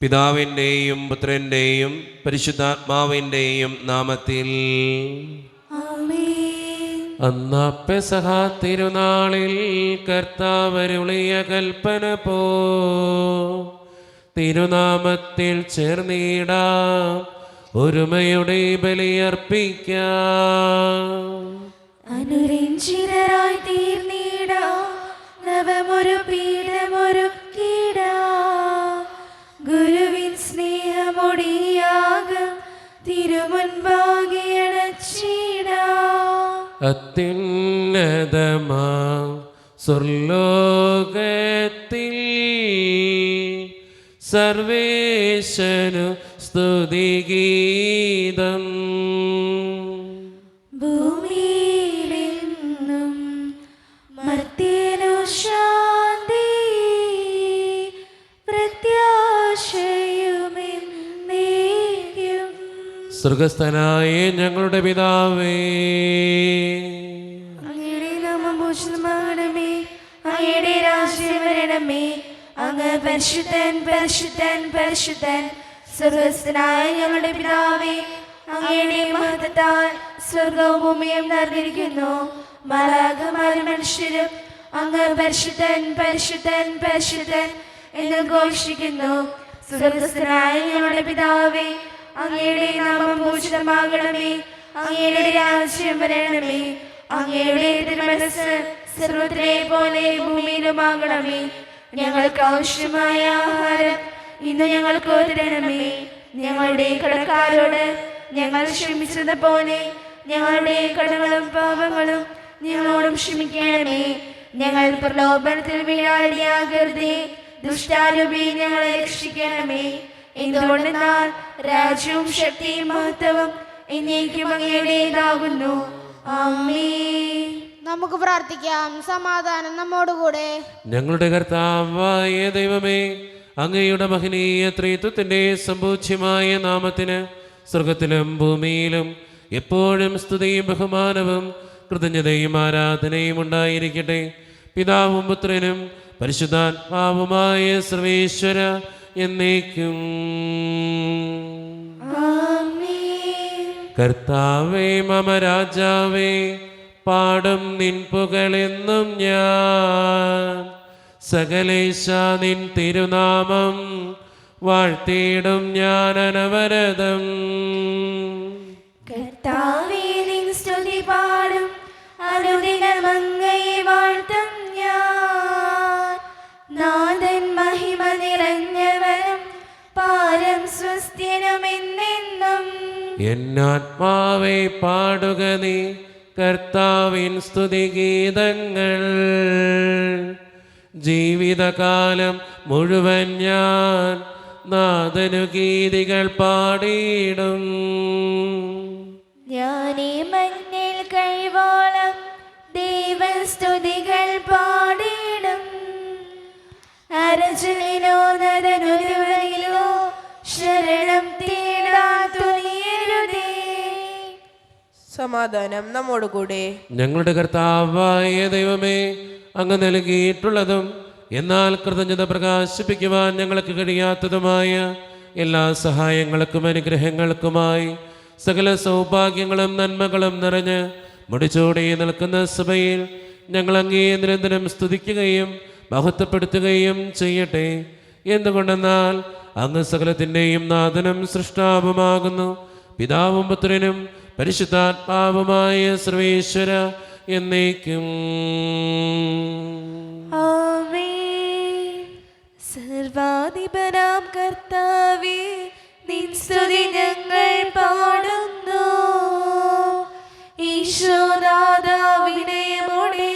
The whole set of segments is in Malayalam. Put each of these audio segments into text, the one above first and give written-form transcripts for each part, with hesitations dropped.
പിതാവിൻ്റെയും പുത്രൻ്റെയും പരിശുദ്ധാത്മാവിൻ്റെയും നാമത്തിൽ. അന്നാ പെസഹ തിരുനാളിൽ കർത്താവരുളിയ കൽപ്പന പോ തിരുനാമത്തിൽ ചേർന്നിടാം, ഒരുമയുടെ ബലിയർപ്പിക്കാം. അനുരഞ്ജിതരായി തീർന്നിടാം, നവമൊരു പീഠമൊരുക്കിടാം. ഗുരുവിൻ സ്നേഹമൊടിയാകും തിരുമുൻപാകെ അണച്ചിടാം. അത്യുന്നതമാം സ്വർലോകത്തിൽ സർവേശനു സ്തുതിഗീതം. ഭൂമിയിലെന്നും മർത്യനു ശാന്തി, പ്രത്യാശയുമെന്നേക്കും. സ്വർഗസ്ഥനായ ഞങ്ങളുടെ പിതാവേ, അങ്ങയുടെ നാമം പൂജിതമാകണമേ, അങ്ങയുടെ രാജ്യം വരണമേ. അങ്ങ് പരിശുദ്ധൻ പരിശുദ്ധൻ പരിശുദ്ധൻ. സ്വർഗസ്ഥനായ ഞങ്ങളുടെ പിതാവേ, അങ്ങയുടെ മഹത്വത്താൽ സ്വർഗവും ഭൂമിയും നിറഞ്ഞിരിക്കുന്നു. മാലാഖമാരും മനുഷ്യരും അങ്ങ് പരിശുദ്ധൻ പരിശുദ്ധൻ പരിശുദ്ധൻ എന്ന് ഘോഷിക്കുന്നു. സ്വർഗസ്ഥനായ ഞങ്ങളുടെ പിതാവേ, അങ്ങയുടെ നാമം പൂജിതമാകണമേ, അങ്ങയുടെ രാജ്യം വരണമേ. അങ്ങയുടെ തിരുമനസ്സ് സർവ്വത്തിലെ പോലെ ഭൂമിയിലുമാകണമേ. ഞങ്ങൾക്ക് ആവശ്യമായ ആഹാരം ഇന്ന് ഞങ്ങൾക്ക് തരണമേ. ഞങ്ങളുടെ കടക്കാരോട് ഞങ്ങൾ ക്ഷമിച്ചത് പോലെ ഞങ്ങളുടെ കടങ്ങളും പാപങ്ങളും ഞങ്ങളോടും ക്ഷമിക്കണമേ. ഞങ്ങൾ പ്രലോഭനത്തിൽ വീഴാനിടയാകരുതേ, ദുഷ്ടാരൂപി ഞങ്ങളെ രക്ഷിക്കണമേ. എന്തുകൊണ്ടെന്നാൽ രാജ്യവും ശക്തിയും മഹത്വവും എന്നേക്കും അങ്ങയുടേതാകുന്നു. ആമേൻ. നമുക്ക് പ്രാർത്ഥിക്കാം. സമാധാനം നമ്മോടുകൂടെ. ഞങ്ങളുടെ കർത്താവായ ദൈവമേ, അങ്ങയുടെ മഹനീയ ത്രിത്വത്തിന്റെ സമ്പൂജ്യമായ നാമത്തിന് സ്വർഗത്തിലും ഭൂമിയിലും എപ്പോഴും സ്തുതിയും ബഹുമാനവും കൃതജ്ഞതയും ആരാധനയും ഉണ്ടായിരിക്കട്ടെ. പിതാവും പുത്രനും പരിശുദ്ധാത്മാവുമായ സർവേശ്വര എന്നേക്കും. കർത്താവേ മമ രാജാവേ, പാടും നിൻ പുകളെന്നും ഞാൻ. സകലേശ നിൻ തിരുനാമം വാഴ്ത്തിയിടും ഞാൻ അനവരതം. കർത്താവേ നിൻ സ്തുതി പാടും, അനുദിനം അങ്ങയെ വാഴ്ത്തും ഞാൻ. നാഥൻ മഹിമ നിറഞ്ഞവനും പാരം സ്വസ്ത്യനുമെന്നെന്നും. എന്നാത്മാവേ പാടുക നീ കർത്താവിൻ സ്തുതിഗീതങ്ങൾ. ജീവിതകാലം മുഴുവൻ ഞാൻ നാഥനു ഗീതികൾ പാടിയിടും. ഞാനീ മഞ്ഞിൽ കഴിവോളം ദൈവസ്തുതികൾ പാടിയിടും. അരജലിലോ നരനൊരുവരിലോ ശരണം തേടാൻ തുനിയരുതേ. സമാധാനം നമ്മോടുകൂടെ. ഞങ്ങളുടെ കർത്താവായ ദൈവമേ, അങ്ങ് നൽകിയിട്ടുള്ളതും എന്നാൽ കൃതജ്ഞത പ്രകാശിപ്പിക്കുവാൻ ഞങ്ങൾക്ക് കഴിയാത്തതുമായ എല്ലാ സഹായങ്ങൾക്കും അനുഗ്രഹങ്ങൾക്കുമായി സകല സൗഭാഗ്യങ്ങളും നന്മകളും നിറഞ്ഞ് മുടിച്ചോടി നിൽക്കുന്ന സഭയിൽ ഞങ്ങൾ അങ്ങേ നിരന്തരം സ്തുതിക്കുകയും മഹത്വപ്പെടുത്തുകയും ചെയ്യട്ടെ. എന്തുകൊണ്ടെന്നാൽ അങ്ങ് സകലത്തിൻ്റെയും നാഥനും സൃഷ്ടാവുമാകുന്നു. പിതാവും പുത്രനും പരിശുദ്ധാത്മാവുമായ സർവേശ്വര എന്നേക്കും. ആമേൻ. സർവാധിപനാം കർത്താവേ, നിൻ സ്തുതി ഞങ്ങൾ പാടുന്നു. ഈശോനാഥാ, വിനയമോടെ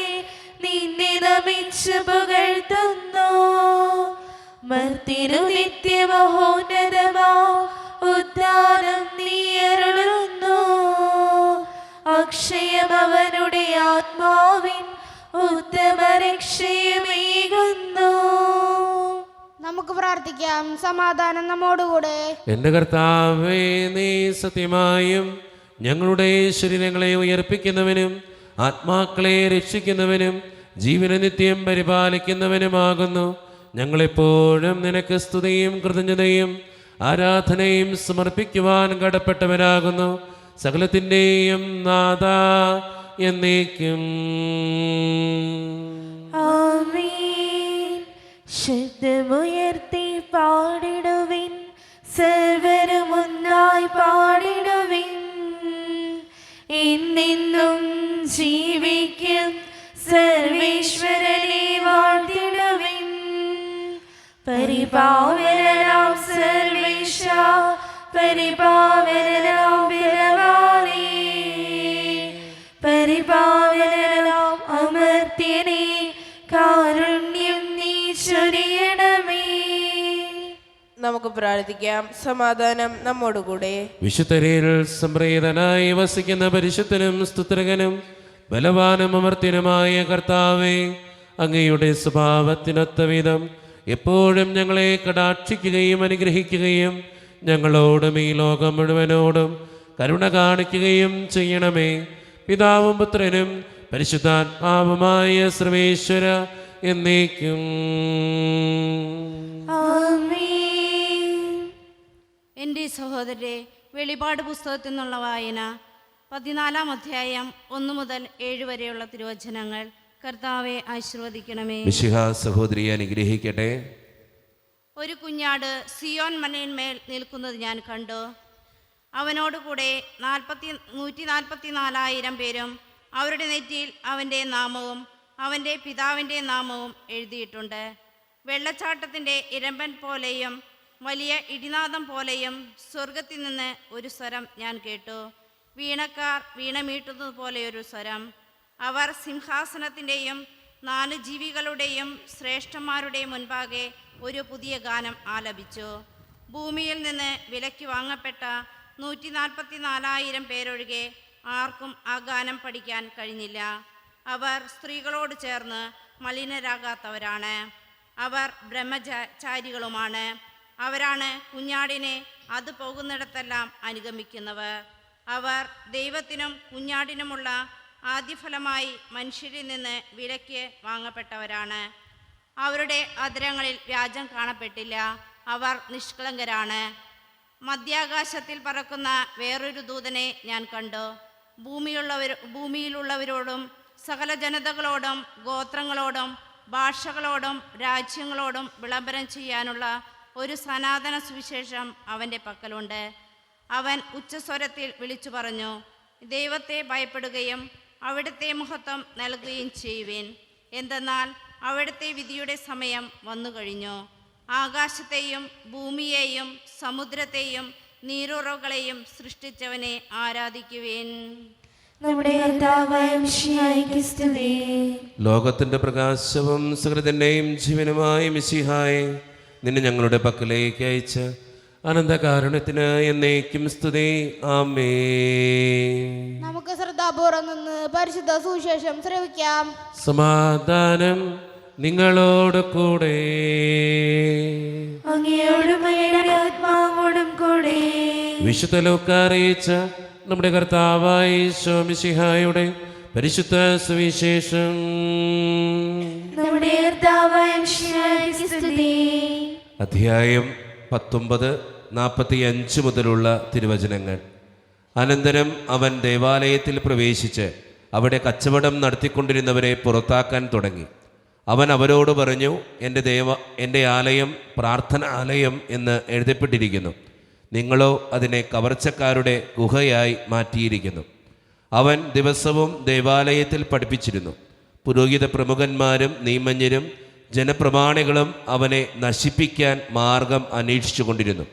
നിന്നെ നമിച്ച് പുകഴ്ത്തുന്നു. മർത്തിനു നിത്യമഹോന്നതമാ ഉദ്ധാനം നീ അരുളുന്നു. അക്ഷയം അവനുടെ ആത്മാവിൻ ഉത്തമ രക്ഷയമേകുന്നു. നമുക്ക് പ്രാർത്ഥിക്കാം. സമാധാനം നമ്മോടുകൂടെ. എൻ്റെ കർത്താവേ, നീ സത്യമായും ഞങ്ങളുടെ ശരീരങ്ങളെ ഉയർപ്പിക്കുന്നവനും ആത്മാക്കളെ രക്ഷിക്കുന്നവനും ജീവനെ നിത്യം പരിപാലിക്കുന്നവനുമാകുന്നു. ഞങ്ങളെപ്പോഴും നിനക്ക് സ്തുതിയും കൃതജ്ഞതയും ആരാധനയും സമർപ്പിക്കുവാൻ കടപ്പെട്ടവരാകുന്നു. സകലത്തിൻ്റെയും നാഥ എന്നേക്കും. ആമേൻ. ശബ്ദമുയർത്തി പാടിടുവിൻ, സർവരും ഒന്നായി പാടിടുവിൻ. എന്നെന്നും ജീവിക്കും സർവേശ്വരനെ വാഴ്ത്തിടുവിൻ. പരിപാവനാം സർവേശ, പരിപാവനാം ബലവാനേ, പരിപാവനാം അമർത്യനേ, കാരുണ്യം നീ ചൊരിയണമേ. നമുക്ക് പ്രാർത്ഥിക്കാം. സമാധാനം നമ്മോടുകൂടെ. വിശുദ്ധരിൽ സംപ്രീതനായി വസിക്കുന്ന പരിശുദ്ധനും സ്തുത്രകനും ബലവാനും അമർത്യനുമായ കർത്താവേ, അങ്ങയുടെ സ്വഭാവത്തിനൊത്ത വിധം എപ്പോഴും ഞങ്ങളെ കടാക്ഷിക്കുകയും അനുഗ്രഹിക്കുകയും ഞങ്ങളോടും ഈ ലോകം മുഴുവനോടും കരുണ കാണിക്കുകയും ചെയ്യണമേ. പിതാവും പുത്രനും പരിശുദ്ധാത്മാവുമായ സർവേശ്വര എന്നേക്കും. എൻ്റെ സഹോദരരെ, വെളിപാട് പുസ്തകത്തിൽ നിന്നുള്ള വായന 14-ാം അധ്യായം 1 മുതൽ 7 വരെയുള്ള തിരുവചനങ്ങൾ. കർത്താവെ ആശീർവദിക്കണമേ. മിശിഹാ സഹോദരിയെ അനുഗ്രഹിക്കട്ടെ. ഒരു കുഞ്ഞാട് സിയോൻ മലയിന്മേൽ നിൽക്കുന്നത് ഞാൻ കണ്ടു. അവനോടുകൂടെ 144,000 പേരും അവരുടെ നെറ്റിയിൽ അവൻ്റെ നാമവും അവൻ്റെ പിതാവിൻ്റെ നാമവും എഴുതിയിട്ടുണ്ട്. വെള്ളച്ചാട്ടത്തിൻ്റെ ഇരമ്പൻ പോലെയും വലിയ ഇടിനാദം പോലെയും സ്വർഗത്തിൽ നിന്ന് ഒരു സ്വരം ഞാൻ കേട്ടു. വീണക്കാർ വീണമീട്ടുന്നത് പോലെയൊരു സ്വരം. അവർ സിംഹാസനത്തിൻ്റെയും 4 ജീവികളുടെയും ശ്രേഷ്ഠന്മാരുടെ മുൻപാകെ ഒരു പുതിയ ഗാനം ആലപിച്ചു. ഭൂമിയിൽ നിന്ന് വിലയ്ക്ക് വാങ്ങപ്പെട്ട 144,000 പേരൊഴികെ ആർക്കും ആ ഗാനം പഠിക്കാൻ കഴിഞ്ഞില്ല. അവർ സ്ത്രീകളോട് ചേർന്ന് മലിനരാകാത്തവരാണ്. അവർ ബ്രഹ്മചാരികളുമാണ്. അവരാണ് കുഞ്ഞാടിനെ അത് പോകുന്നിടത്തെല്ലാം അനുഗമിക്കുന്നവർ. അവർ ദൈവത്തിനും കുഞ്ഞാടിനുമുള്ള ആദ്യഫലമായി മനുഷ്യരിൽ നിന്ന് വിലയ്ക്ക് വാങ്ങപ്പെട്ടവരാണ്. അവരുടെ അധരങ്ങളിൽ വ്യാജം കാണപ്പെട്ടില്ല. അവർ നിഷ്കളങ്കരാണ്. മധ്യാകാശത്തിൽ പറക്കുന്ന വേറൊരു ദൂതനെ ഞാൻ കണ്ടു. ഭൂമിയിലുള്ളവരോടും സകല ജനതകളോടും ഗോത്രങ്ങളോടും ഭാഷകളോടും രാജ്യങ്ങളോടും വിളംബരം ചെയ്യാനുള്ള ഒരു സനാതന സുവിശേഷം അവൻ്റെ പക്കലുണ്ട്. അവൻ ഉച്ചസ്വരത്തിൽ വിളിച്ചു പറഞ്ഞു, ദൈവത്തെ ഭയപ്പെടുകയും അവിടുത്തെ മഹത്വം നൽകുകയും ചെയ്യുവിൻ. എന്തെന്നാൽ അവിടുത്തെ വിധിയുടെ സമയം വന്നു കഴിഞ്ഞു. ആകാശത്തെയും ഭൂമിയെയും സമുദ്രത്തെയും നീരുറവുകളെയും സൃഷ്ടിച്ചവനെ ആരാധിക്കുവിൻ. നമ്മുടെ കർത്താവായ മിശിഹായ്ക്ക് സ്തുതി. ലോകത്തിന്റെ പ്രകാശവും സകലത്തിന്റെയും ജീവനുമായ മിശിഹായെ, നിന്നെ ഞങ്ങളുടെ പക്കലേക്ക് അയച്ച അനന്തകാരുണ്യത്തിന് എന്നേക്കും സ്തുതി. ആമേൻ. നമുക്ക് ശ്രദ്ധാപൂർവം നിന്ന് പരിശുദ്ധ സുവിശേഷം ശ്രവിക്കാം. സമാധാനം നിങ്ങളോട് കൂടെ. അങ്ങയോടും അങ്ങയുടെ ആത്മാവോടും കൂടെ. വിശുദ്ധ ലൂക്കാ അറിയിച്ച നമ്മുടെ കർത്താവായ ഈശോ മിശിഹായുടെ പരിശുദ്ധ സുവിശേഷം. നമ്മുടെ കർത്താവായ മിശിഹായ്ക്ക് സ്തുതി. അധ്യായം 19:45 മുതലുള്ള തിരുവചനങ്ങൾ. അനന്തരം അവൻ ദേവാലയത്തിൽ പ്രവേശിച്ച് അവിടെ നടത്തിക്കൊണ്ടിരുന്നവരെ പുറത്താക്കാൻ തുടങ്ങി. അവൻ അവരോട് പറഞ്ഞു, എൻ്റെ ആലയം പ്രാർത്ഥനാലയം എന്ന് എഴുതപ്പെട്ടിരിക്കുന്നു. നിങ്ങളോ അതിനെ കവർച്ചക്കാരുടെ ഗുഹയായി മാറ്റിയിരിക്കുന്നു. അവൻ ദിവസവും ദേവാലയത്തിൽ പഠിപ്പിച്ചിരുന്നു. പുരോഹിത പ്രമുഖന്മാരും നിയമജ്ഞരും ജനപ്രമാണികളും അവനെ നശിപ്പിക്കാൻ മാർഗം അന്വേഷിച്ചു കൊണ്ടിരുന്നു.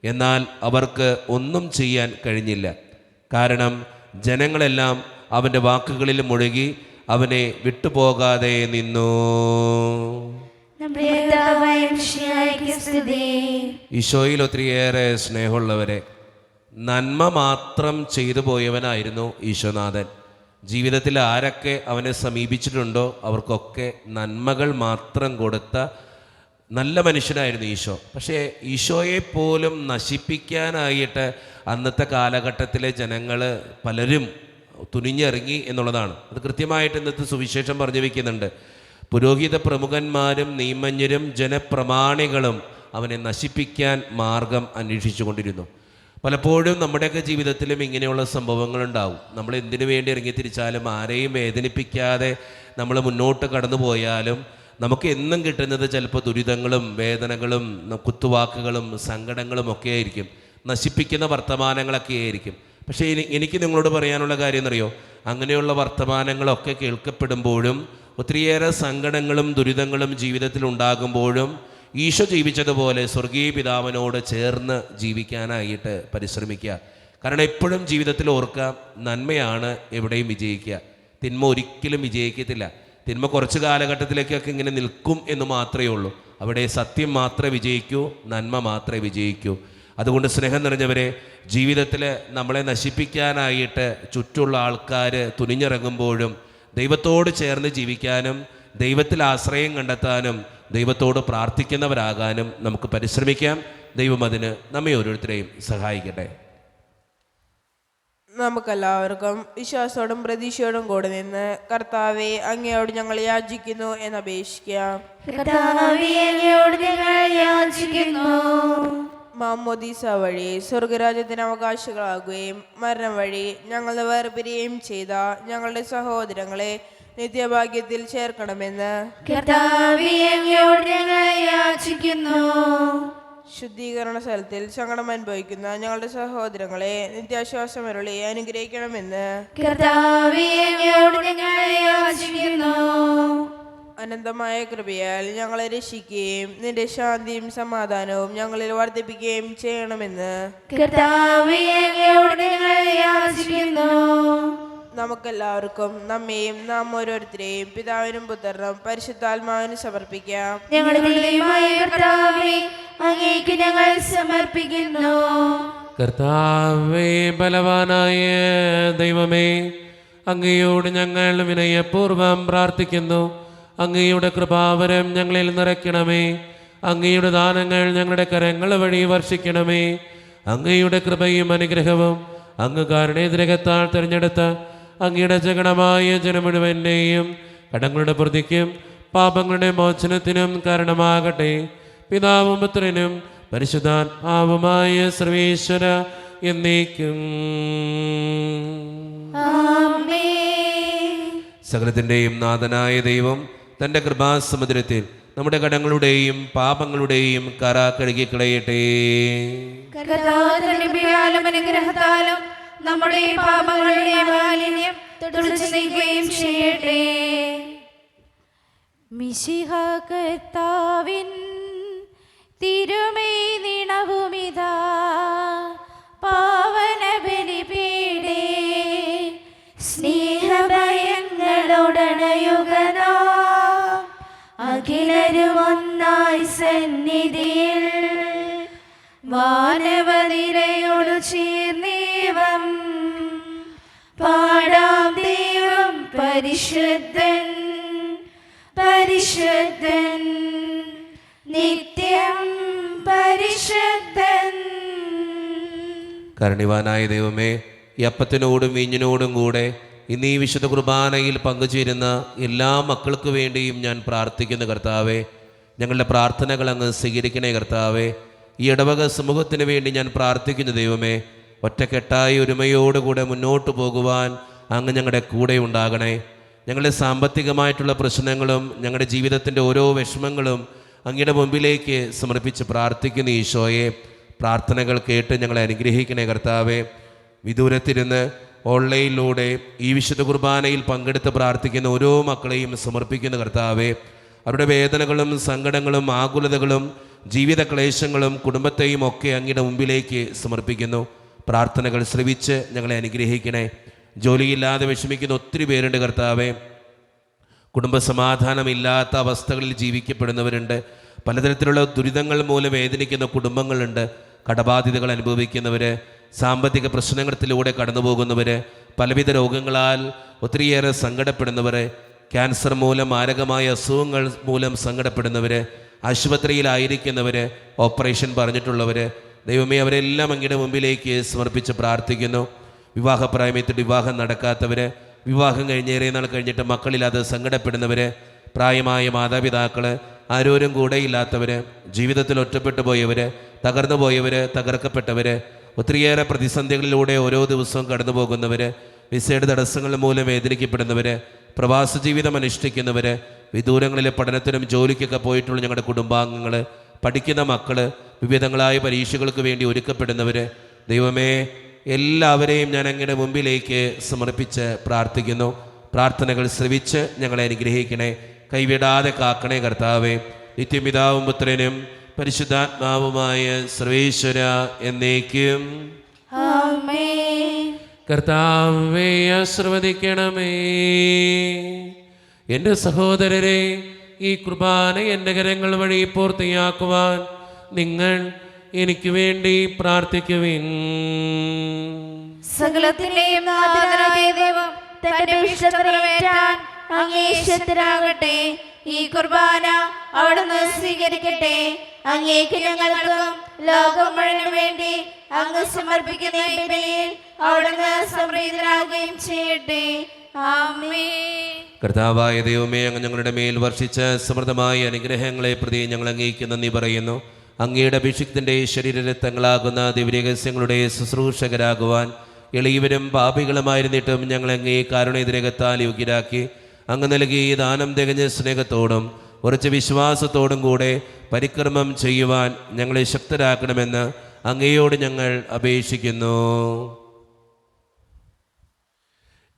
എന്നാൽ അവർക്ക് ഒന്നും ചെയ്യാൻ കഴിഞ്ഞില്ല. കാരണം ജനങ്ങളെല്ലാം അവൻ്റെ വാക്കുകളിൽ മുഴുകി അവനെ വിട്ടുപോകാതെ നിന്നു. ഈശോയിൽ ഒത്തിരിയേറെ സ്നേഹമുള്ളവരെ, നന്മ മാത്രം ചെയ്തു പോയവനായിരുന്നു ഈശോനാഥൻ. ജീവിതത്തിൽ ആരൊക്കെ അവനെ സമീപിച്ചിട്ടുണ്ടോ അവർക്കൊക്കെ നന്മകൾ മാത്രം കൊടുത്ത നല്ല മനുഷ്യനായിരുന്നു ഈശോ. പക്ഷേ ഈശോയെ പോലും നശിപ്പിക്കാനായിട്ട് അന്നത്തെ കാലഘട്ടത്തിലെ ജനങ്ങൾ പലരും തുനിഞ്ഞിറങ്ങി എന്നുള്ളതാണ്. അത് കൃത്യമായിട്ട് ഇന്നത്തെ സുവിശേഷം പറഞ്ഞു വയ്ക്കുന്നുണ്ട്. പുരോഹിത പ്രമുഖന്മാരും നിയമജ്ഞരും ജനപ്രമാണികളും അവനെ നശിപ്പിക്കാൻ മാർഗം അന്വേഷിച്ചു കൊണ്ടിരുന്നു. പലപ്പോഴും നമ്മുടെയൊക്കെ ജീവിതത്തിലും ഇങ്ങനെയുള്ള സംഭവങ്ങളുണ്ടാവും. നമ്മൾ എന്തിനു വേണ്ടി ഇറങ്ങിത്തിരിച്ചാലും ആരെയും വേദനിപ്പിക്കാതെ നമ്മൾ മുന്നോട്ട് കടന്നു പോയാലും നമുക്ക് എന്നും കിട്ടുന്നത് ചിലപ്പോൾ ദുരിതങ്ങളും വേദനകളും കുത്തുവാക്കുകളും സങ്കടങ്ങളും ഒക്കെ ആയിരിക്കും, നശിപ്പിക്കുന്ന വർത്തമാനങ്ങളൊക്കെ ആയിരിക്കും. പക്ഷേ എനിക്ക് നിങ്ങളോട് പറയാനുള്ള കാര്യം എന്നറിയോ, അങ്ങനെയുള്ള വർത്തമാനങ്ങളൊക്കെ കേൾക്കപ്പെടുമ്പോഴും ഒത്തിരിയേറെ സങ്കടങ്ങളും ദുരിതങ്ങളും ജീവിതത്തിൽ ഉണ്ടാകുമ്പോഴും ഈശോ ജീവിച്ചതുപോലെ സ്വർഗീയ പിതാവിനോട് ചേർന്ന് ജീവിക്കാനായിട്ട് പരിശ്രമിക്കുക. കാരണം എപ്പോഴും ജീവിതത്തിൽ ഓർക്കുക, നന്മയാണ് എവിടെയും വിജയിക്കുക, തിന്മ ഒരിക്കലും വിജയിക്കത്തില്ല. തിന്മ കുറച്ച് കാലഘട്ടത്തിലേക്കൊക്കെ ഇങ്ങനെ നിൽക്കും എന്ന് മാത്രമേ ഉള്ളൂ. അവിടെ സത്യം മാത്രമേ വിജയിക്കൂ, നന്മ മാത്രമേ വിജയിക്കൂ. അതുകൊണ്ട് സ്നേഹം നിറഞ്ഞവരെ, ജീവിതത്തിൽ നമ്മളെ നശിപ്പിക്കാനായിട്ട് ചുറ്റുള്ള ആൾക്കാർ തുനിഞ്ഞിറങ്ങുമ്പോഴും ദൈവത്തോട് ചേർന്ന് ജീവിക്കാനും ദൈവത്തിൽ ആശ്രയം കണ്ടെത്താനും ദൈവത്തോട് പ്രാർത്ഥിക്കുന്നവരാകാനും നമുക്ക് പരിശ്രമിക്കാം. ദൈവം അതിന് നമ്മെ ഓരോരുത്തരെയും സഹായിക്കട്ടെ. നമുക്കെല്ലാവർക്കും വിശ്വാസത്തോടും പ്രതീക്ഷയോടും കൂടെ നിന്ന് കർത്താവെ അങ്ങയോട് ഞങ്ങൾ യാചിക്കുന്നു എന്നപേക്ഷിക്കാം. കർത്താവേ, അങ്ങയോട് ഞങ്ങൾ യാചിക്കുന്നു. മാമോദീസ വഴി സ്വർഗരാജ്യത്തിന് അവകാശികളാകുകയും മരണം വഴി ഞങ്ങളെ വേർപിരിയുകയും ചെയ്ത ഞങ്ങളുടെ സഹോദരങ്ങളെ നിത്യഭാഗ്യത്തിൽ ചേർക്കണമെന്ന് കർത്താവേ, അങ്ങയോട് ഞങ്ങൾ യാചിക്കുന്നു. ശുദ്ധീകരണ സ്ഥലത്തിൽ സങ്കടം അനുഭവിക്കുന്ന ഞങ്ങളുടെ സഹോദരങ്ങളെ നിത്യാശ്വാസം അരുളി അനുഗ്രഹിക്കണമെന്ന് കർത്താവേ, അങ്ങയോട് ഞങ്ങൾ യാചിക്കുന്നു. അനന്തമായ കൃപയാൽ ഞങ്ങളെ രക്ഷിക്കുകയും നിന്റെ ശാന്തിയും സമാധാനവും ഞങ്ങളിൽ വർദ്ധിപ്പിക്കുകയും ചെയ്യണമെന്ന് കർത്താവേ, അങ്ങയോട് ഞങ്ങൾ യാചിക്കുന്നു. നമുക്കെല്ലാവർക്കും നമ്മെയും നാം ഓരോരുത്തരെയും പിതാവിനും പുത്രനും പരിശുദ്ധാത്മാവിനും സമർപ്പിക്കാം. ഞങ്ങളുടെ ദൈവമായ കർത്താവേ, അങ്ങേക്ക് ഞങ്ങൾ സമർപ്പിക്കുന്നു. കർത്താവേ, ബലവാനായ ദൈവമേ, അങ്ങയോട് ഞങ്ങൾ വിനയപൂർവ്വം പ്രാർത്ഥിക്കുന്നു. അങ്ങയുടെ കൃപാവരം ഞങ്ങളിൽ നിറയ്ക്കണമേ. അങ്ങയുടെ ദാനങ്ങൾ ഞങ്ങളുടെ കരങ്ങൾ വഴി വർഷിക്കണമേ. അങ്ങയുടെ കൃപയും അനുഗ്രഹവും അങ്ങ് കാരുണ്യതിരകത്താൽ തിരഞ്ഞെടുത്ത അങ്ങയുടെ ജഗണമായ ജനം മുഴുവൻ്റെയും കടങ്ങളുടെ പ്രതിക്കും പാപങ്ങളുടെ മോചനത്തിനും കാരണമാകട്ടെ. പിതാവും പുത്രനും പരിശുദ്ധാത്മാവുമായ സർവേശ്വര എന്നേക്കും. ആമേൻ. സകലത്തിൻ്റെയും നാഥനായ ദൈവം തൻ്റെ കൃപാസമുദ്രത്തിൽ നമ്മുടെ കടങ്ങളുടെയും പാപങ്ങളുടെയും കറ കഴുകിക്കളയട്ടെ. കർത്താവ് തന്റെ കൃപയാലും അനുഗ്രഹത്താലും നമ്മുടെ പാപങ്ങളുടെ മാലിന്യം തുടച്ചു നീക്കുകയും ചെയ്യട്ടെ. മിശിഹ കർത്താവിൻ തിരുമൈ നിണവുമിതാ പാവന ബലിപീഠേ സ്നേഹഭയങ്ങളോടണയുകനാ അഖിലരും ഒന്നായി സന്നിധിയിൽ വാനവനിരയോടു ചേർന്നേവം പാടാം ദൈവം പരിശുദ്ധൻ പരിശുദ്ധൻ നിത്യം പരിശുദ്ധൻ. കരുണിവാനായ ദൈവമേ, ഈ അപ്പത്തിനോടും വീഞ്ഞിനോടും കൂടെ ഇന്ന് ഈ വിശുദ്ധ കുർബാനയിൽ പങ്കുചേരുന്ന എല്ലാ മക്കൾക്ക് വേണ്ടിയും ഞാൻ പ്രാർത്ഥിക്കുന്ന കർത്താവേ, ഞങ്ങളുടെ പ്രാർത്ഥനകൾ അങ്ങ് സ്വീകരിക്കണേ കർത്താവേ. ഈ ഇടവക സമൂഹത്തിന് വേണ്ടി ഞാൻ പ്രാർത്ഥിക്കുന്ന ദൈവമേ, ഒറ്റക്കെട്ടായി ഒരുമയോടുകൂടെ മുന്നോട്ട് പോകുവാൻ അങ്ങ് ഞങ്ങളുടെ കൂടെ ഉണ്ടാകണേ. ഞങ്ങളുടെ സാമ്പത്തികമായിട്ടുള്ള പ്രശ്നങ്ങളും ഞങ്ങളുടെ ജീവിതത്തിൻ്റെ ഓരോ വിഷമങ്ങളും അങ്ങയുടെ മുമ്പിലേക്ക് സമർപ്പിച്ച് പ്രാർത്ഥിക്കുന്ന ഈശോയെ, പ്രാർത്ഥനകൾ കേട്ട് ഞങ്ങളെ അനുഗ്രഹിക്കണേ കർത്താവേ. വിദൂരത്തിരുന്ന് ഓൺലൈനിലൂടെ ഈ വിശുദ്ധ കുർബാനയിൽ പങ്കെടുത്ത് പ്രാർത്ഥിക്കുന്ന ഓരോ മക്കളെയും സമർപ്പിക്കുന്ന കർത്താവേ, അവരുടെ വേദനകളും സങ്കടങ്ങളും ആകുലതകളും ജീവിത ക്ലേശങ്ങളും കുടുംബത്തെയും ഒക്കെ അങ്ങയുടെ മുമ്പിലേക്ക് സമർപ്പിക്കുന്നു. പ്രാർത്ഥനകൾ ശ്രവിച്ച് ഞങ്ങളെ അനുഗ്രഹിക്കണേ. ജോലിയില്ലാതെ വിഷമിക്കുന്ന ഒത്തിരി പേരുണ്ട് കർത്താവേ. കുടുംബസമാധാനമില്ലാത്ത അവസ്ഥകളിൽ ജീവിക്കപ്പെടുന്നവരുണ്ട്. പലതരത്തിലുള്ള ദുരിതങ്ങൾ മൂലം വേദനിക്കുന്ന കുടുംബങ്ങളുണ്ട്. കടബാധ്യതകൾ അനുഭവിക്കുന്നവർ, സാമ്പത്തിക പ്രശ്നങ്ങളിലൂടെ കടന്നു പോകുന്നവർ, പലവിധ രോഗങ്ങളാൽ ഒത്തിരിയേറെ സങ്കടപ്പെടുന്നവർ, ക്യാൻസർ മൂലം മാരകമായ അസുഖങ്ങൾ മൂലം സങ്കടപ്പെടുന്നവർ, ആശുപത്രിയിലായിരിക്കുന്നവർ, ഓപ്പറേഷൻ പറഞ്ഞിട്ടുള്ളവർ, ദൈവമേ അവരെല്ലാം അങ്ങയുടെ മുമ്പിലേക്ക് സമർപ്പിച്ച് പ്രാർത്ഥിക്കുന്നു. വിവാഹപ്രായമെത്തിയിട്ട് വിവാഹം നടക്കാത്തവർ, വിവാഹം കഴിഞ്ഞേറെ നാൾ കഴിഞ്ഞിട്ട് മക്കളില്ലാതെ സങ്കടപ്പെടുന്നവർ, പ്രായമായ മാതാപിതാക്കൾ, ആരോരും കൂടെയില്ലാത്തവർ, ജീവിതത്തിൽ ഒറ്റപ്പെട്ടു പോയവർ, തകർന്നു പോയവർ, തകർക്കപ്പെട്ടവർ, ഒത്തിരിയേറെ പ്രതിസന്ധികളിലൂടെ ഓരോ ദിവസവും കടന്നു പോകുന്നവർ, വിസയുടെ തടസ്സങ്ങൾ മൂലം വേദനിക്കപ്പെടുന്നവർ, പ്രവാസ ജീവിതം അനുഷ്ഠിക്കുന്നവർ, വിദൂരങ്ങളിലെ പഠനത്തിനും ജോലിക്കൊക്കെ പോയിട്ടുള്ള ഞങ്ങളുടെ കുടുംബാംഗങ്ങൾ, പഠിക്കുന്ന മക്കൾ, വിവിധങ്ങളായ പരീക്ഷകൾക്ക് വേണ്ടി ഒരുക്കപ്പെടുന്നവർ, ദൈവമേ എല്ലാവരെയും ഞാൻ അങ്ങയുടെ മുമ്പിലേക്ക് സമർപ്പിച്ച് പ്രാർത്ഥിക്കുന്നു. പ്രാർത്ഥനകൾ ശ്രവിച്ച് ഞങ്ങളെ അനുഗ്രഹിക്കണേ, കൈവിടാതെ കാക്കണേ കർത്താവേ. നിത്യപിതാവും പുത്രനും പരിശുദ്ധാത്മാവുമായ സർവേശ്വര എന്നേക്കും ആമേൻ. കർത്താവേ ആശീർവദിക്കണമേ. എൻ്റെ സഹോദരരെ, ഈ കുർബാന എൻ്റെ കരങ്ങൾ വഴി പൂർത്തിയാക്കുവാൻ നിങ്ങൾ എനിക്ക് വേണ്ടി പ്രാർത്ഥിക്കുവിൻ. സകലത്തിന്റെയും നാഥനായ ദൈവം തന്റെ ഇഷ്ടം നിറവേറ്റാൻ അങ്ങേ ശക്തരാകട്ടെ. ഈ കുർബാന അവിടുന്ന് സ്വീകരിക്കട്ടെ. അങ്ങേക്ക് ഞങ്ങൾക്കും ലോകം മുഴുവനും വേണ്ടി അങ്ങ് സമർപ്പിക്കുന്ന ഈ ബലിയിൽ അവിടുന്ന് സംപ്രീതനാകുകയും ചെയ്യട്ടെ. ആമേൻ. കർത്താവായ ദൈവമേ, അങ്ങ് ഞങ്ങളുടെ മേൽ വർഷിച്ച സമൃദ്ധമായ അനുഗ്രഹങ്ങളെ പ്രതി ഞങ്ങൾ അങ്ങേക്ക് നന്ദി പറയുന്നു. അങ്ങയുടെ അഭിഷിക്തൻ്റെ ശരീരരക്തങ്ങളാകുന്ന ദിവ്യരഹസ്യങ്ങളുടെ ശുശ്രൂഷകരാകുവാൻ എളിയവരും പാപികളുമായിരുന്നിട്ടും ഞങ്ങൾ അങ്ങേ കാരുണ്യതിരകത്താൽ യോഗ്യരാക്കി. അങ്ങ് നൽകിയ ദാനം തികഞ്ഞ സ്നേഹത്തോടും ഉറച്ച വിശ്വാസത്തോടും കൂടെ പരിക്രമം ചെയ്യുവാൻ ഞങ്ങളെ ശക്തരാക്കണമെന്ന് അങ്ങയോട് ഞങ്ങൾ അപേക്ഷിക്കുന്നു.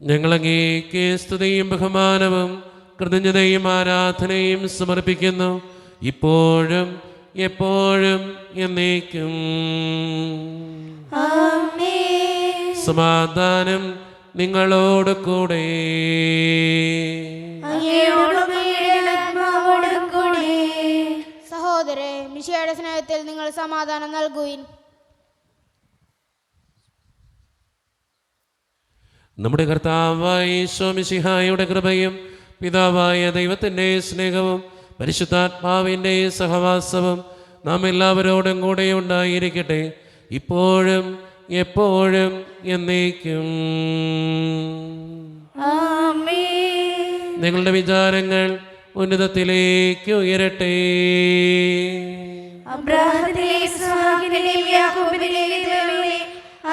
ഞങ്ങളങ്ങേക്ക് സ്തുതിയും ബഹുമാനവും കൃതജ്ഞതയും ആരാധനയും സമർപ്പിക്കുന്നു, ഇപ്പോഴും എപ്പോഴും എന്നേക്കും. ആമേൻ. സമാധാനം നിങ്ങളോട് കൂടെ. അങ്ങയോടും അങ്ങയുടെ ആത്മാവോടും കൂടെ. സഹോദരരെ, മിശിഹായുടെ സ്നേഹത്തിൽ നിങ്ങൾ സമാധാനം നൽകുവിൻ. നമ്മുടെ കർത്താവായ ഈശോ മിശിഹായുടെ കൃപയും പിതാവായ ദൈവത്തിൻ്റെ സ്നേഹവും പരിശുദ്ധാത്മാവിൻ്റെ സഹവാസവും നാം എല്ലാവരോടും കൂടെ ഉണ്ടായിരിക്കട്ടെ, ഇപ്പോഴും എപ്പോഴും എന്നേക്കും. ആമേൻ. നിങ്ങളുടെ വിചാരങ്ങൾ ഉന്നതത്തിലേക്ക് ഉയരട്ടെ. അബ്രാഹത്തിലെ ഇസ്ഹാക്കിലെയും യാക്കോബിലെയും ദൈവമേ,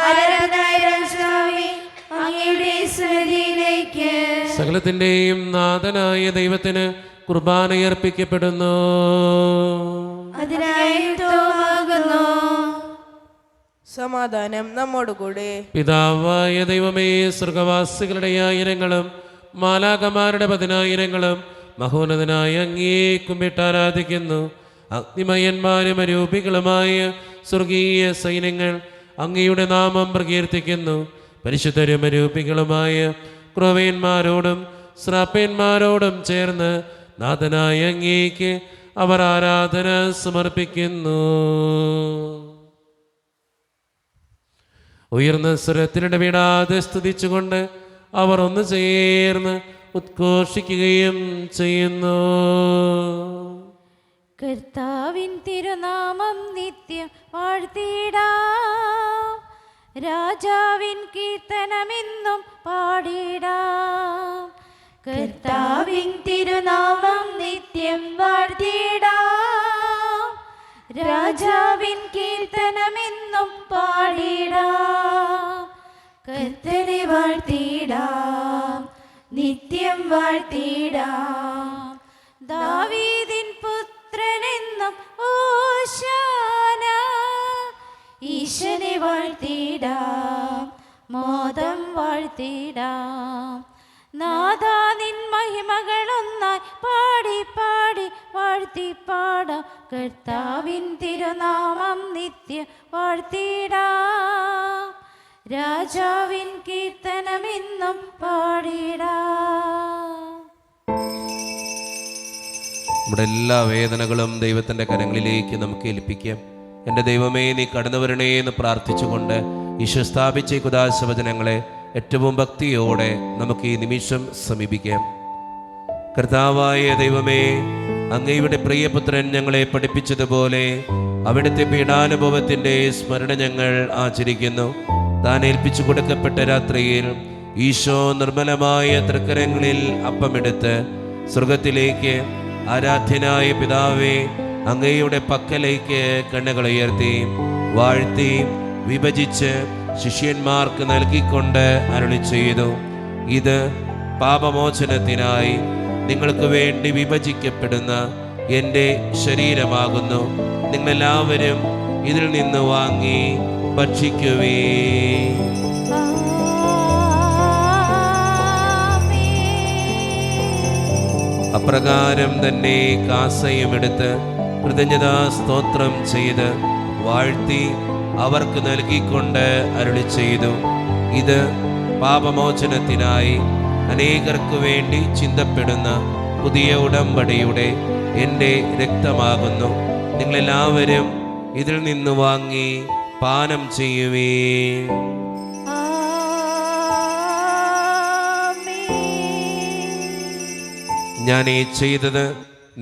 ആരാധനായ രാജാവേ, അങ്ങയുടെ സന്നിധിയിലേക്ക് സകലത്തിൻ്റെയും നാഥനായ ദൈവത്തിന് കുർബാനയർപ്പിക്കപ്പെടുന്നു. അതിനായി യുക്തമാകുന്നു. സമാധാനം നമ്മോടുകൂടെ. പിതാവായ ദൈവമേ, സ്വർഗവാസികളുടെ ആയിരങ്ങളും മാലാകമാരുടെ 10,000ങ്ങളും മഹോന്നതനായ അങ്ങേ കുമ്പിട്ടാരാധിക്കുന്നു. അഗ്നിമയന്മാരും അരൂപികളുമായ സ്വർഗീയ സൈന്യങ്ങൾ അങ്ങയുടെ നാമം പ്രകീർത്തിക്കുന്നു. പരിശുദ്ധരും അരൂപികളുമായ ക്രോവേന്മാരോടും ശ്രാപ്പന്മാരോടും ചേർന്ന് നാഥനായ അങ്ങേക്ക് അവർ ആരാധന സമർപ്പിക്കുന്നു. ഉയർന്ന സ്വരത്തിനിടവിടാതെ സ്തുതിച്ചുകൊണ്ട് അവർ ഒന്ന് ചേർന്ന് ഉദ്ഘോഷിക്കുകയും ചെയ്യുന്നു. കർത്താവിൻ തിരുനാമം നിത്യം വാഴ്ത്തിടാം. രാജാവിൻ കീർത്തനമെന്നും പാടിടാം. കർത്താവിൻ തിരുനാമം നിത്യം വാഴ്ത്തിടാം. രാജാവിൻ കീർത്തനമെന്നും പാടിടാം. കർത്തനെ വാഴ്ത്തിടാം, നിത്യം വാഴ്ത്തിടാം. ദാവീദിൻ പുത്രനെന്നും ഓശാന. ഈശനെ വാഴ്ത്തിടാം, മോദം വാഴ്ത്തിടാം. നാഥാ നിൻ മഹിമകളൊന്നായി പാടി പാടി വാഴ്ത്തി പാടാം. കർത്താവിൻ തിരുനാമം നിത്യം വാഴ്ത്തിടാം. രാജാവിൻ കീർത്തനമെന്നും പാടിടാം. നമ്മുടെ എല്ലാ വേദനകളും ദൈവത്തിൻ്റെ കരങ്ങളിലേക്ക് നമുക്ക് ഏൽപ്പിക്കാം. എൻ്റെ ദൈവമേ, നീ കടന്നു വരണേ എന്ന് പ്രാർത്ഥിച്ചുകൊണ്ട് ഈശോ സ്ഥാപിച്ച ഈ കുദാശവചനങ്ങളെ ഏറ്റവും ഭക്തിയോടെ നമുക്ക് ഈ നിമിഷം സമീപിക്കാം. കർത്താവായ ദൈവമേ, അങ്ങയുടെ പ്രിയപുത്രൻ ഞങ്ങളെ പഠിപ്പിച്ചതുപോലെ അവിടുത്തെ പീഡാനുഭവത്തിൻ്റെ സ്മരണ ഞങ്ങൾ ആചരിക്കുന്നു. താൻ ഏൽപ്പിച്ചു കൊടുക്കപ്പെട്ട രാത്രിയിൽ ഈശോ നിർമ്മലമായ തൃക്കരങ്ങളിൽ അപ്പമെടുത്ത് സ്വർഗത്തിലേക്ക് ആരാധ്യനായ പിതാവേ, അങ്ങയുടെ പക്കലേക്ക് കണ്ണുകൾ ഉയർത്തി വാഴ്ത്തി വിഭജിച്ച് ശിഷ്യന്മാർക്ക് നൽകിക്കൊണ്ട് അരുളി ചെയ്തു, ഇത് പാപമോചനത്തിനായി നിങ്ങൾക്ക് വേണ്ടി വിഭജിക്കപ്പെടുന്ന എൻ്റെ ശരീരമാകുന്നു. നിങ്ങളെല്ലാവരും ഇതിൽ നിന്ന് വാങ്ങി ഭക്ഷിക്കുവേ. അപ്രകാരം തന്നെ കാസയും എടുത്ത് കൃതജ്ഞതാ സ്തോത്രം ചെയ്ത് വാഴ്ത്തി അവർക്ക് നൽകിക്കൊണ്ട് അരുളി ചെയ്തു, ഇത് പാപമോചനത്തിനായി അനേകർക്ക് വേണ്ടി ചിന്തപ്പെടുന്ന പുതിയ ഉടമ്പടിയുടെ എൻ്റെ രക്തമാകുന്നു. നിങ്ങളെല്ലാവരും ഇതിൽ നിന്ന് വാങ്ങി പാനം ചെയ്യുവേ. ഞാൻ ഈ ചെയ്തത്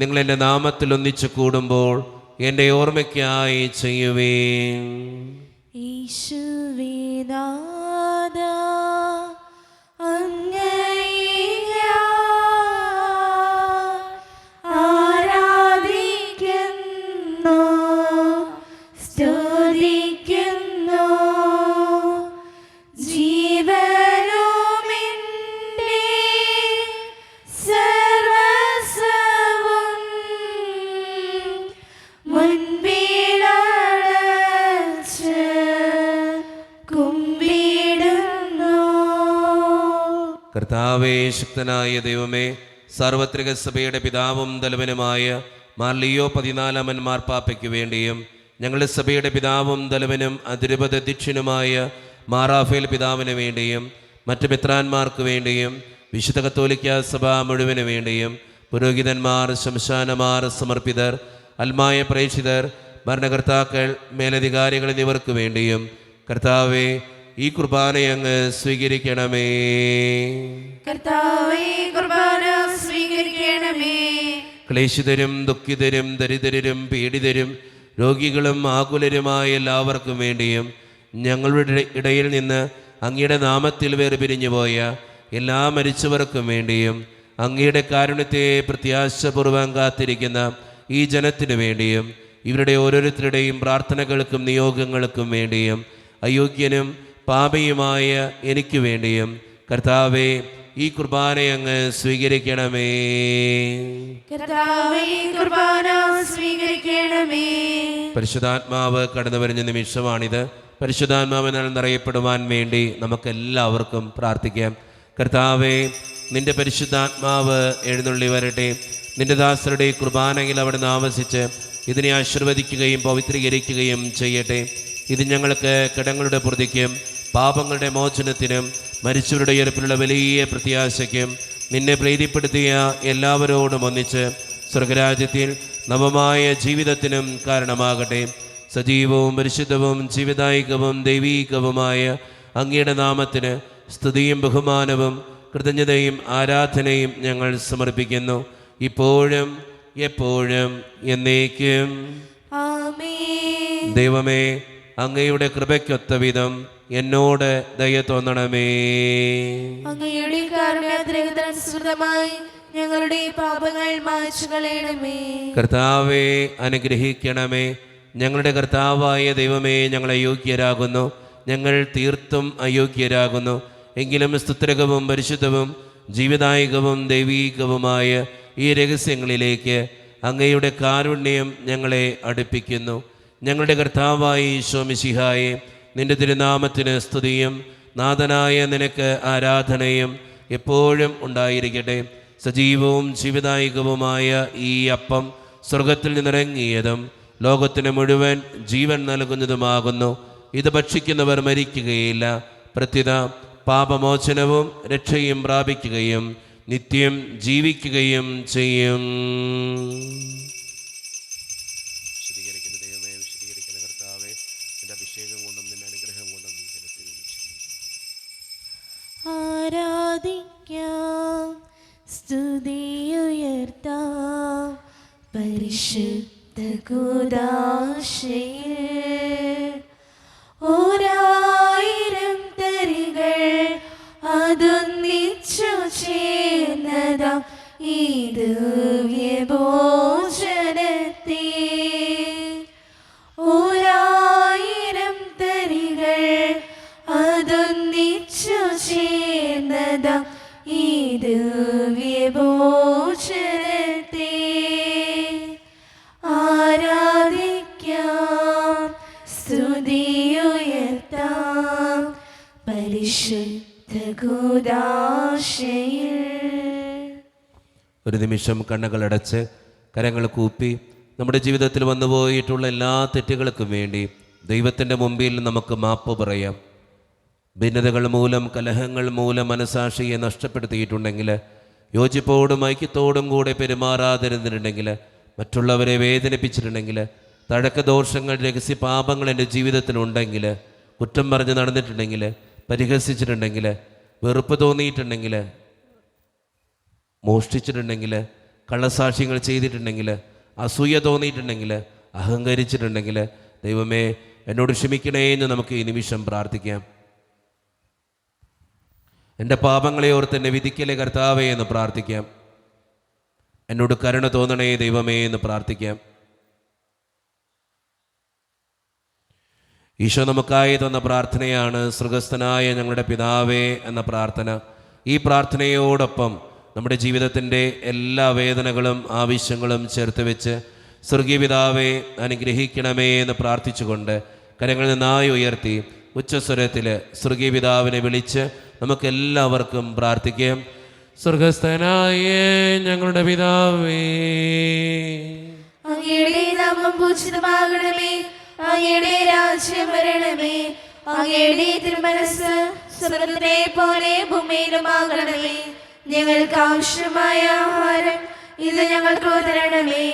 നിങ്ങൾ എൻ്റെ നാമത്തിൽ ഒന്നിച്ചു കൂടുമ്പോൾ എൻ്റെ ഓർമ്മയ്ക്കായി ചെയ്യുവേ. യേശുവേ നാഥാ, അങ്ങയെ ഞാൻ ആരാധിക്കുന്നു, സ്തുതിക്കുന്നു. ജീവനുമെൻ്റെ സർവ്വസ്വവും മുൻപിലടച്ച് കുമ്പിടുന്നു. കർത്താവേ, ശക്തനായ ദൈവമേ, സാർവത്രിക സഭയുടെ പിതാവും തലവനുമായ മാർ ലിയോ 14 മാർപ്പാപ്പയ്ക്ക് വേണ്ടിയും ഞങ്ങളുടെ സഭയുടെ പിതാവും തലവനും അതിരൂപത അധ്യക്ഷനുമായ മാർ റാഫേൽ പിതാവിന് വേണ്ടിയും മറ്റ് മെത്രാന്മാർക്ക് വേണ്ടിയും വിശുദ്ധ കത്തോലിക്ക സഭ മുഴുവന് വേണ്ടിയും പുരോഹിതന്മാർ, ശംശാനമാർ, സമർപ്പിതർ, അൽമായ പ്രേക്ഷിതർ, ഭരണകർത്താക്കൾ, മേലധികാരികൾ എന്നിവർക്ക് വേണ്ടിയും കർത്താവേ, ഈ കുർബാനയെ അങ്ങ് സ്വീകരിക്കണമേ. കർത്താവേ, കുർബാന സ്വീകരിക്കണമേ. ക്ലേശിതരും ദുഃഖിതരും ദരിദ്രരും പീഡിതരും രോഗികളും ആകുലരുമായ എല്ലാവർക്കും വേണ്ടിയും ഞങ്ങളുടെ ഇടയിൽ നിന്ന് അങ്ങയുടെ നാമത്തിൽ വേർപിരിഞ്ഞു പോയ എല്ലാ മരിച്ചവർക്കും വേണ്ടിയും അങ്ങയുടെ കാരുണ്യത്തെ പ്രത്യാശപൂർവ്വം കാത്തിരിക്കുന്ന ഈ ജനത്തിനു വേണ്ടിയും ഇവരുടെ ഓരോരുത്തരുടെയും പ്രാർത്ഥനകൾക്കും നിയോഗങ്ങൾക്കും വേണ്ടിയും അയോഗ്യനും പാപിയുമായ എനിക്ക് വേണ്ടിയും കർത്താവേ, ഈ കുർബാനയെ അങ്ങ് സ്വീകരിക്കണമേ. കർത്താവേ, കുർബാന സ്വീകരിക്കണമേ. പരിശുദ്ധാത്മാവ് കടന്നു വരുന്ന നിമിഷമാണിത്. പരിശുദ്ധാത്മാവിനാൽ നിറയപ്പെടുവാൻ വേണ്ടി നമുക്കെല്ലാവർക്കും പ്രാർത്ഥിക്കാം. കർത്താവേ, നിന്റെ പരിശുദ്ധാത്മാവ് എഴുന്നള്ളി വരട്ടെ. നിന്റെ ദാസരുടെ കുർബാനയിൽ അവിടുന്ന് ആവസിച്ച് ഇതിനെ ആശീർവദിക്കുകയും പവിത്രീകരിക്കുകയും ചെയ്യട്ടെ. ഇത് ഞങ്ങൾക്ക് കടങ്ങളുടെ പ്രതിക്കും പാപങ്ങളുടെ മോചനത്തിനും മരിച്ചവരുടെ ഉയർപ്പിലുള്ള വലിയ പ്രത്യാശയ്ക്കും നിന്നെ പ്രീതിപ്പെടുത്തിയ എല്ലാവരോടും ഒന്നിച്ച് സ്വർഗരാജ്യത്തിൽ നവമായ ജീവിതത്തിനും കാരണമാകട്ടെ. സജീവവും പരിശുദ്ധവും ജീവദായകവും ദൈവീകവുമായ അങ്ങയുടെ നാമത്തിന് സ്തുതിയും ബഹുമാനവും കൃതജ്ഞതയും ആരാധനയും ഞങ്ങൾ സമർപ്പിക്കുന്നു, ഇപ്പോഴും എപ്പോഴും എന്നേക്കും. ആമേൻ. ദൈവമേ, അങ്ങയുടെ കൃപയ്ക്കൊത്ത വിധം എന്നോട് ദയ തോന്നണമേ. അങ്ങയുടെ കാരുണ്യാതിരകതനുസൃതമായി ഞങ്ങളുടെ പാപങ്ങൾ മായ്ച്ചു കളയണമേ. കർത്താവെ അനുഗ്രഹിക്കണമേ. ഞങ്ങളുടെ കർത്താവായ ദൈവമേ, ഞങ്ങൾ അയോഗ്യരാകുന്നു, ഞങ്ങൾ തീർത്തും അയോഗ്യരാകുന്നു. എങ്കിലും സ്തുത്രകവും പരിശുദ്ധവും ജീവദായകവും ദൈവീകവുമായ ഈ രഹസ്യങ്ങളിലേക്ക് അങ്ങയുടെ കാരുണ്യം ഞങ്ങളെ അടുപ്പിക്കുന്നു. ഞങ്ങളുടെ കർത്താവായ ഈശോ മിശിഹായെ, നിന്റെ തിരുനാമത്തിന് സ്തുതിയും നാഥനായ നിനക്ക് ആരാധനയും എപ്പോഴും ഉണ്ടായിരിക്കട്ടെ. സജീവവും ജീവദായകവുമായ ഈ അപ്പം സ്വർഗത്തിൽ നിന്നിറങ്ങിയതും ലോകത്തിന് മുഴുവൻ ജീവൻ നൽകുന്നതുമാകുന്നു. ഇത് ഭക്ഷിക്കുന്നവർ മരിക്കുകയില്ല, പ്രത്യുത പാപമോചനവും രക്ഷയും പ്രാപിക്കുകയും നിത്യം ജീവിക്കുകയും ചെയ്യും. വിശദീകരിക്കുന്ന ദൈവമേ, വിശദീകരിക്കുന്ന കർത്താവേ, നിന്റെ അഭിഷേകം കൊണ്ടും നിന്റെ അനുഗ്രഹം കൊണ്ടും നീ ജനത്തെ ആരാധിക്കാം, സ്തുതിയുയർത്താം പരിശുദ്ധ കൂദാശയിൽ. ഒരായിരം തരികൾ അതൊന്നിച്ചു ചേർന്നതാം ഈ കൂദാശയിൽ. ഒരു നിമിഷം കണ്ണുകളടച്ച് കരങ്ങൾ കൂപ്പി നമ്മുടെ ജീവിതത്തിൽ വന്നുപോയിട്ടുള്ള എല്ലാ തെറ്റുകൾക്കും വേണ്ടി ദൈവത്തിൻ്റെ മുമ്പിൽ നമുക്ക് മാപ്പ് പറയാം. ഭിന്നതകൾ മൂലം, കലഹങ്ങൾ മൂലം മനസാക്ഷിയെ നഷ്ടപ്പെടുത്തിയിട്ടുണ്ടെങ്കിൽ, യോജിപ്പോടും ഐക്യത്തോടും കൂടെ പെരുമാറാതിരുന്നിട്ടുണ്ടെങ്കിൽ, മറ്റുള്ളവരെ വേദനിപ്പിച്ചിട്ടുണ്ടെങ്കിൽ, തഴക്കദോഷങ്ങൾ, രഹസ്യ പാപങ്ങൾ എൻ്റെ ജീവിതത്തിലുണ്ടെങ്കിൽ, കുറ്റം പറഞ്ഞ് നടന്നിട്ടുണ്ടെങ്കിൽ, പരിഹസിച്ചിട്ടുണ്ടെങ്കിൽ, വെറുപ്പ് തോന്നിയിട്ടുണ്ടെങ്കിൽ, മോഷ്ടിച്ചിട്ടുണ്ടെങ്കിൽ, കള്ളസാക്ഷ്യങ്ങൾ ചെയ്തിട്ടുണ്ടെങ്കിൽ, അസൂയ തോന്നിയിട്ടുണ്ടെങ്കിൽ, അഹങ്കരിച്ചിട്ടുണ്ടെങ്കിൽ, ദൈവമേ എന്നോട് ക്ഷമിക്കണേ എന്ന് നമുക്ക് ഈ നിമിഷം പ്രാർത്ഥിക്കാം. എൻ്റെ പാപങ്ങളെ ഓർത്ത് എന്നെ വിധിക്കലേ കർത്താവേ എന്ന് പ്രാർത്ഥിക്കാം. എന്നോട് കരുണ തോന്നണേ ദൈവമേ എന്ന് പ്രാർത്ഥിക്കാം. ഈശോ നമുക്കായി തന്ന പ്രാർത്ഥനയാണ് സ്വർഗസ്ഥനായ ഞങ്ങളുടെ പിതാവേ എന്ന പ്രാർത്ഥന. ഈ പ്രാർത്ഥനയോടൊപ്പം നമ്മുടെ ജീവിതത്തിൻ്റെ എല്ലാ വേദനകളും ആവശ്യങ്ങളും ചേർത്ത് വെച്ച് സ്വർഗീയ പിതാവേ അനുഗ്രഹിക്കണമേ എന്ന് പ്രാർത്ഥിച്ചുകൊണ്ട് കരങ്ങൾ നന്നായി ഉയർത്തി ഉച്ചസ്വരത്തിൽ സ്വർഗീയ പിതാവിനെ വിളിച്ച് നമുക്കെല്ലാവർക്കും പ്രാർത്ഥിക്കാം. സ്വർഗസ്ഥനായ ഞങ്ങളുടെ പിതാവേ, അങ്ങയുടെ നാമം പൂജിതമാകണമേ, അങ്ങയുടെ രാജ്യം വരണമേ, അങ്ങയുടെ തിരുമനസ്സ് സ്വർഗ്ഗത്തിലെ പോലെ ഭൂമിയിലുമാകണമേ. ഞങ്ങൾക്ക് ആവശ്യമായ ആഹാരം ഇത് ഞങ്ങൾക്ക് തരണമേ.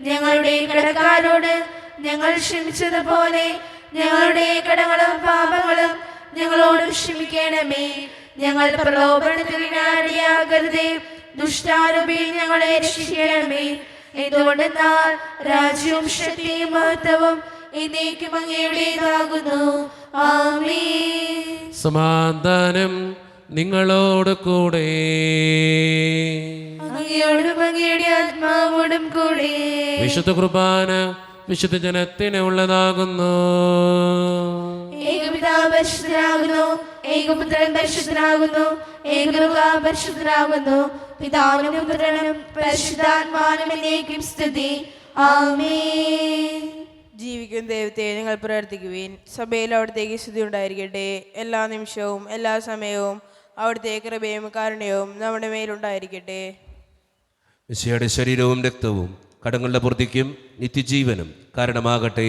ഞങ്ങളുടെ കടക്കാരോട് ഞങ്ങൾ ക്ഷമിച്ചതുപോലെ ഞങ്ങളുടെ കടങ്ങളും പാപങ്ങളും ഞങ്ങളോട് ക്ഷമിക്കണമേ. ഞങ്ങൾ പ്രലോഭനത്തിൽ അടിയാകരുതേ, ദുഷ്ടാരൂപിയിൽ ഞങ്ങളെ രക്ഷിക്കണമേ. എന്തുകൊണ്ടെന്നാൽ രാജ്യവും ശക്തിയും മഹത്വവും എന്നേക്കും അങ്ങയുടേതാകുന്നു. ആമേൻ. സമാധാനം നിങ്ങളോട് കൂടെ. അങ്ങയോടും അങ്ങയുടെ ആത്മാവോടും കൂടെ. വിശുദ്ധ കുർബാന വിശുദ്ധ ജനത്തിന് ഉള്ളതാകുന്നു. ഏകപിതാവ് പരിശുദ്ധനാകുന്നു, ഏകപുത്രൻ പരിശുദ്ധനാകുന്നു, ഏകരൂഹ പരിശുദ്ധനാകുന്നു. പിതാവിനും പുത്രനും പരിശുദ്ധാത്മാവിനും എന്നേക്കും സ്തുതി. ആമേൻ. ജീവിക്കുന്ന ദൈവത്തെ നിങ്ങൾ പ്രാർത്ഥിക്കുവിൻ. സഭയിൽ അവിടത്തേക്ക് സ്തുതി ഉണ്ടായിരിക്കട്ടെ. എല്ലാ നിമിഷവും എല്ലാ സമയവും അവിടുത്തെ കൃപയും കാരുണ്യവും നമ്മുടെ മേലുണ്ടായിരിക്കട്ടെ. മിശിഹായുടെ ശരീരവും രക്തവും കടങ്ങളുടെ പൂർത്തിക്കും നിത്യജീവനും കാരണമാകട്ടെ.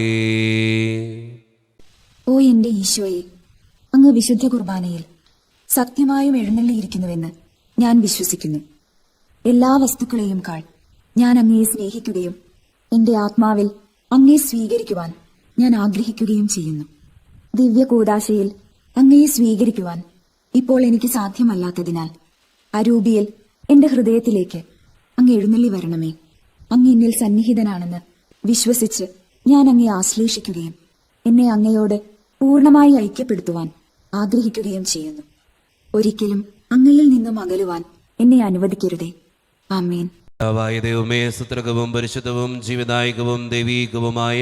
ഓ എന്റെ ഈശോയെ, അങ്ങ് വിശുദ്ധ കുർബാനയിൽ സത്യമായും എഴുന്നള്ളിയിരിക്കുന്നുവെന്ന് ഞാൻ വിശ്വസിക്കുന്നു. എല്ലാ വസ്തുക്കളെയും കാൾ ഞാൻ അങ്ങയെ സ്നേഹിക്കുകയും എന്റെ ആത്മാവിൽ അങ്ങയെ സ്വീകരിക്കുവാൻ ഞാൻ ആഗ്രഹിക്കുകയും ചെയ്യുന്നു. ദിവ്യ കൂദാശയിൽ അങ്ങയെ സ്വീകരിക്കുവാൻ ഇപ്പോൾ എനിക്ക് സാധ്യമല്ലാത്തതിനാൽ അരൂപിയിൽ എന്റെ ഹൃദയത്തിലേക്ക് അങ്ങ് എഴുന്നള്ളി വരണമേ. അങ്ങ് എന്നിൽ സന്നിഹിതനാണെന്ന് വിശ്വസിച്ച് ഞാൻ അങ്ങയെ ആശ്ലേഷിക്കുകയും എന്നെ അങ്ങയോട് പൂർണ്ണമായി ഐക്യപ്പെടുത്തുവാൻ ആഗ്രഹിക്കുകയും ചെയ്യുന്നു. ഒരിക്കലും അങ്ങയിൽ നിന്നും അകലുവാൻ എന്നെ അനുവദിക്കരുതേ. ആമേൻ. ദൈവമേ, സുത്രകവും പരിശുദ്ധവും ജീവദായകവും ദൈവീകവുമായ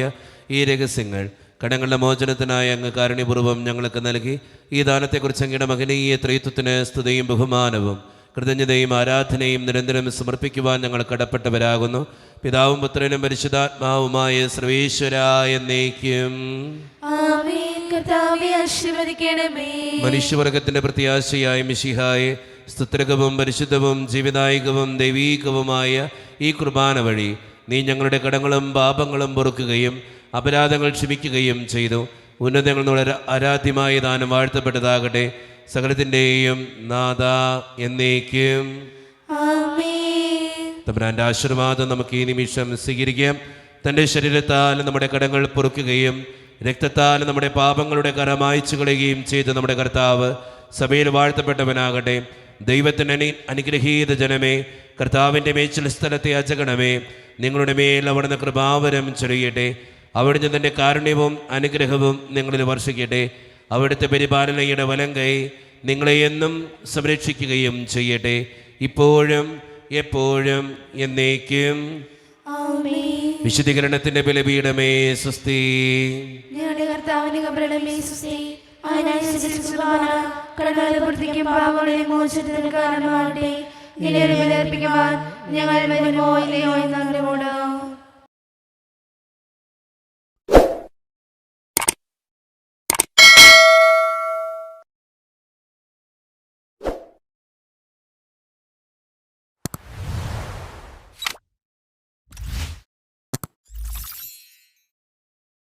ഈ രഹസ്യങ്ങൾ കടങ്ങളുടെ മോചനത്തിനായി അങ്ങ് കാരുണ്യപൂർവ്വം ഞങ്ങൾക്ക് നൽകി ഈ ദാനത്തെക്കുറിച്ച് അങ്ങയുടെ മഹനീയ ത്രിത്വത്തിന് സ്തുതിയും ബഹുമാനവും കൃതജ്ഞതയും ആരാധനയും നിരന്തരം സമർപ്പിക്കുവാൻ ഞങ്ങൾ കടപ്പെട്ടവരാകുന്നു. പിതാവും പുത്രനും പരിശുദ്ധാത്മാവുമായ സർവേശ്വരായ എന്നേക്കും. ആമേൻ. കർത്താവേ ആശീർവദിക്കണമേ. മനുഷ്യവർഗത്തിന്റെ പ്രത്യാശയായ മിശിഹായെ, സ്തുത്രകവും പരിശുദ്ധവും ജീവദായകവും ദൈവീകവുമായ ഈ കുർബാന വഴി നീ ഞങ്ങളുടെ കടങ്ങളും പാപങ്ങളും പൊറുക്കുകയും അപരാധങ്ങൾ ക്ഷമിക്കുകയും ചെയ്തു. ഉന്നതങ്ങളുടെ ആരാധ്യമായ ദാനം വാഴ്ത്തപ്പെട്ടതാകട്ടെ. സകലത്തിൻ്റെയും നാഥ എന്നേക്കും. ആമേൻ. തമ്പുരാന്റെ ആശീർവാദം നമുക്ക് ഈ നിമിഷം സ്വീകരിക്കാം. തൻ്റെ ശരീരത്താൽ നമ്മുടെ കടങ്ങൾ പൊറുക്കുകയും രക്തത്താൽ നമ്മുടെ പാപങ്ങളുടെ കര മായ്ച്ചു കളയുകയും ചെയ്ത നമ്മുടെ കർത്താവ് സഭയിൽ വാഴ്ത്തപ്പെട്ടവനാകട്ടെ. ദൈവത്തിൻ്റെ അനുഗ്രഹീത ജനമേ, കർത്താവിൻ്റെ മേച്ചിൽ സ്ഥലത്തെ അജഗണമേ, നിങ്ങളുടെ മേൽ അവിടുന്ന് കൃപാവരം ചൊരിയട്ടെ. അവിടുന്ന് തൻ്റെ കാരുണ്യവും അനുഗ്രഹവും നിങ്ങളിൽ വർഷിക്കട്ടെ. അവിടുത്തെ പരിപാലനയുടെ വലങ്കൈ നിങ്ങളെ എന്നും സംരക്ഷിക്കുകയും ചെയ്യട്ടെ, ഇപ്പോഴും എപ്പോഴും എന്നേക്കും. വിശുദ്ധീകരണത്തിന്റെ ബലിപീഠമേ സ്വസ്തി. ഞങ്ങളുടെ കർത്താവിന്റെ കബറിടമേ സ്വസ്തി. കടങ്ങളുടെ പൂർത്തിക്കും പാപങ്ങളുടെ മോചനത്തിന് കാരണമാകട്ടെ. നിലവിൽ ബലിയർപ്പിക്കുവാൻ ഞങ്ങൾ വരുമോ ഇല്ലയോ എന്നറിഞ്ഞുകൂടാ.